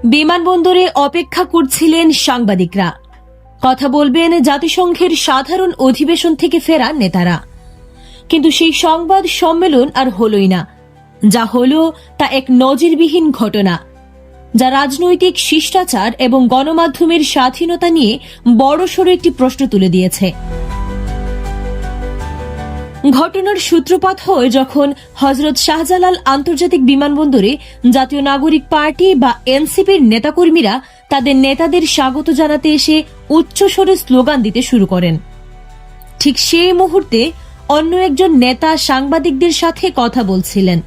বিমানবন্দরে অপেক্ষা করছিলেন সাংবাদিকরা। কথা বলবেন জাতিসংঘের সাধারণ অধিবেশন থেকে ফেরা নেতারা। কিন্তু সেই সংবাদ সম্মেলন আর হলোই না। যা হলো তা এক নজিরবিহীন ঘটনা, যা রাজনৈতিক শিষ্টাচার এবং গণমাধ্যমের স্বাধীনতা নিয়ে বড়সড় একটি প্রশ্ন তুলে দিয়েছে। ঘটনার সূত্রপাত হয় যখন হযরত শাহজালাল আন্তর্জাতিক বিমানবন্দরে জাতীয় নাগরিক পার্টি বা এনসিপির নেতাকর্মীরা তাদের নেতাদের স্বাগত জানাতে এসে উচ্চস্বরে স্লোগান দিতে শুরু করেন। ঠিক সেই মুহূর্তে অন্য একজন নেতা সাংবাদিকদের সাথে কথা বলছিলেন।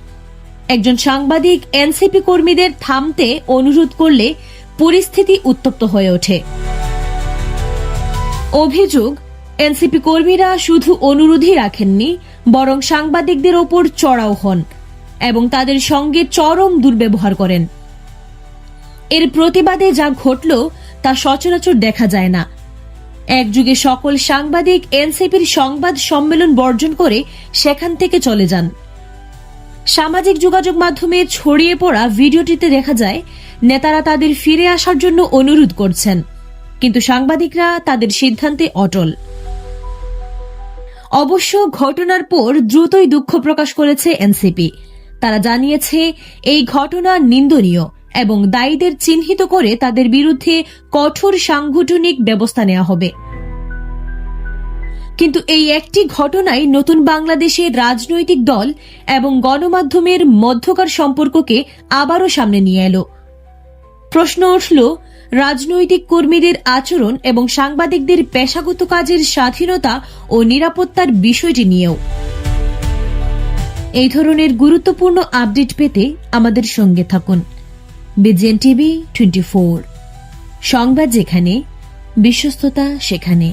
একজন সাংবাদিক এনসিপি কর্মীদের থামতে অনুরোধ করলে পরিস্থিতি উত্তপ্ত হয়ে ওঠে। অভিযোগ, এনসিপি কর্মীরা শুধু অনুরোধই রাখেননি, বরং সাংবাদিকদের ওপর চড়াও হন এবং তাদের সঙ্গে চরম দুর্ব্যবহার করেন। এর প্রতিবাদে যা ঘটল তা সচরাচর দেখা যায় না। একযুগে সকল সাংবাদিক এনসিপির সংবাদ সম্মেলন বর্জন করে সেখান থেকে চলে যান। সামাজিক যোগাযোগ মাধ্যমে ছড়িয়ে পড়া ভিডিওটিতে দেখা যায় নেতারা তাদের ফিরে আসার জন্য অনুরোধ করছেন, কিন্তু সাংবাদিকরা তাদের সিদ্ধান্তে অটল। অবশ্য ঘটনার পর দ্রুতই দুঃখ প্রকাশ করেছে এনসিপি। তারা জানিয়েছে এই ঘটনা নিন্দনীয় এবং দায়ীদের চিহ্নিত করে তাদের বিরুদ্ধে কঠোর সাংগঠনিক ব্যবস্থা নেওয়া হবে। কিন্তু এই একটি ঘটনাই নতুন বাংলাদেশের রাজনৈতিক দল এবং গণমাধ্যমের মধ্যকার সম্পর্ককে আবারও সামনে নিয়ে এলো। প্রশ্ন উঠল রাজনৈতিক কর্মীদের আচরণ এবং সাংবাদিকদের পেশাগত কাজের স্বাধীনতা ও নিরাপত্তার বিষয়টি নিয়েও। এই ধরনের গুরুত্বপূর্ণ আপডেট পেতে আমাদের সঙ্গে থাকুন। বিজিএন টিভি 24, সংবাদ যেখানে, বিশ্বস্ততা সেখানে।